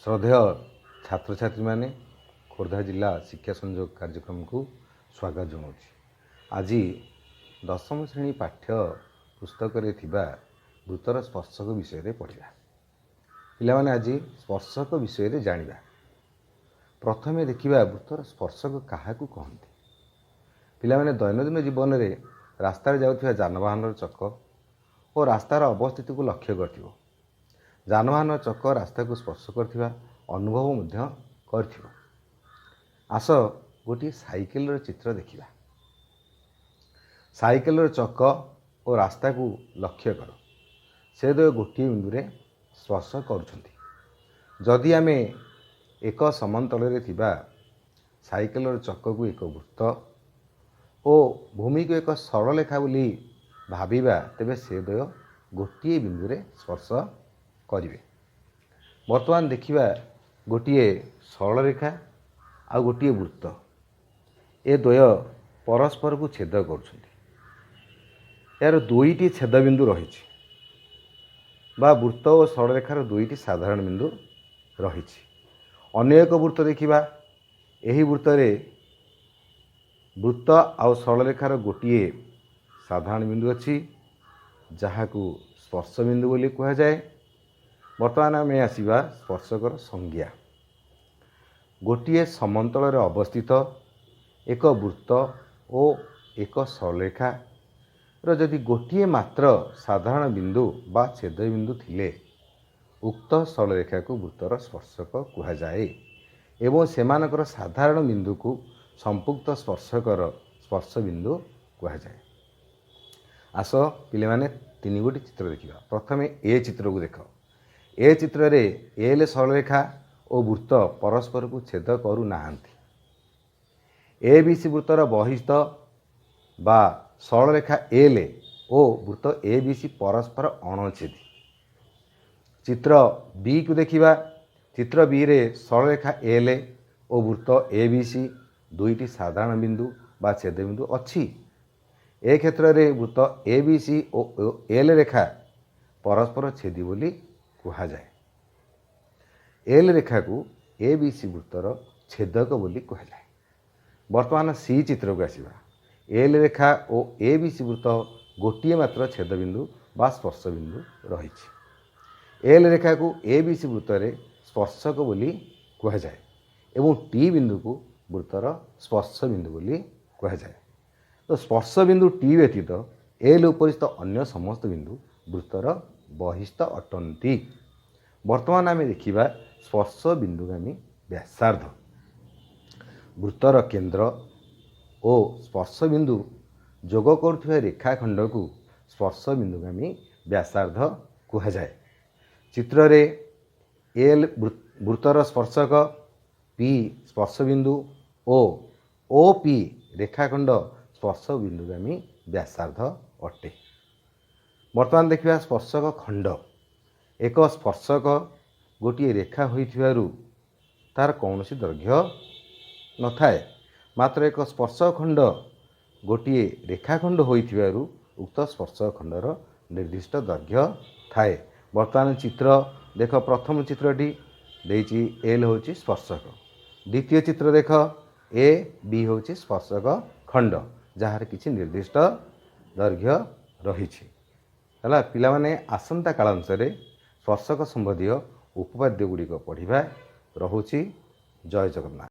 श्रद्धेय छात्र छात्री माने खोर्धा जिला शिक्षा संयोग कार्यक्रम को स्वागत जनाऊँगी। आज दशम श्रेणी पाठ्य पुस्तक वृत्तर स्पर्शक विषय पढ़ा। पिलाने आज स्पर्शक विषय जाना। प्रथमे देखा वृत्तर स्पर्शक क्या कहते। पिलाने दैनंदिन जीवन में रास्त जाऊा जानवाहन चक और रास्तार अवस्थित को लक्ष्य कर जानवाहन चक रास्ता को स्पर्श कर अनुभव कर। आस गोटे साइकेल चित्र देखा। साइकेल चक और रास्ता को लक्ष्य कर से दो गोटे बिंदु रे स्पर्श करुँच। आम एक समतल साइकेल चक को एक वृत्त और भूमि को एक सरल रेखा बोली भाविबा तेबे से द्वय गोटे बिंदु रे स्पर्श करेंगे। बर्तमान देखिबा गोटे सरल रेखा आ गोटे वृत्त ए द्वय परस्पर को छेद कर यार दुईटी छेद बिंदु रही बा वृत्त और सरल रेखार दुईटी साधारण बिंदु रही। अन्य एक वृत्त देखिबा एही वृत्त रे वृत्त आ सरल रेखार गोटे साधारण बिंदु अच्छी जहाँ को स्पर्श बिंदु बोली कह जाए। बर्तमान आम आसवा स्पर्शकर संज्ञा। गोटे समतल अवस्थित एक वृत्त और एक सरल रेखा जदि गोटे मात्र साधारण बिंदु बा छेद बिंदु थिले उक्त सरल रेखा को वृत्तर स्पर्शक कह जाए एवं सेमानकर साधारण बिंदु को संपुक्त स्पर्शकर स्पर्श बिंदु कह जाए। आस पिले माने तीन गोटी चित्र देखा। प्रथमे ए चित्र को देख। ए चित्र रे एल सरल रेखा और वृत्त परस्पर को छेद करू नाहंती। ए बी सी वृत्तर बहिस्थ बा सरल रेखा एल और वृत्त ए बी सी परस्पर अणछेदी। चित्र बी को देखिबा। चित्र बी रे सरल रेखा एल और वृत्त ए बी सी दुईटी साधारण बिंदु बा छेद बिंदु अच्छी। ए क्षेत्र रे वृत्त ए बी सी और एल रेखा परस्पर छेदी बोली कह जाए। एल रेखा को ए बी सी वृत्तर छेदक बोली कह जाए। वर्तमान सी चित्र को आसवा। एल रेखा और ए बी सी वृत्त गोटे मात्र छेद बिंदु बा स्पर्श बिंदु रही। एल रेखा को ए बी सी वृत्त रे स्पर्शक बोली कह जाए एवं टी बिंदु को वृत्तर स्पर्श बिंदु बोली कह जाए। तो स्पर्श बिंदु टी व्यतीत एल उपरिस्थ अन्य समस्त बिंदु वृत्तर बहिस्थ अटंती। वर्तमान आम देखा स्पर्श बिंदुगामी व्यासार्ध। वृत्तर केंद्र और स्पर्श बिंदु जोग कर रेखाखंड को स्पर्श बिंदुगामी व्यासार्ध कह जाए। चित्र रे एल वृत्तर स्पर्शक पी स्पर्श बिंदु ओ पी रेखाखंड स्पर्श बिंदुगामी व्यासार्ध अटे। वर्तमान देखा स्पर्शक खंड। एक स्पर्शक गोटे रेखा होइथिबारु तार कौन सी दैर्घ्य न थाए मात्र एक स्पर्श खंड गोटे रेखाखंड होइथिबारु उक्त स्पर्श खंडर निर्दिष्ट दैर्घ्य थाए। वर्तमान चित्र देख। प्रथम चित्रटी देइछि एल होछि स्पर्शक। द्वितीय चित्र देख ए बी होछि स्पर्शक खंड जार किछि निर्दिष्ट दैर्घ्य रहिछि। हला पिला माने आसंता कालांशरे स्पर्शक संबंधी उपपाद्य गुड़िक पढ़ा। रहुछि। जय जगन्नाथ।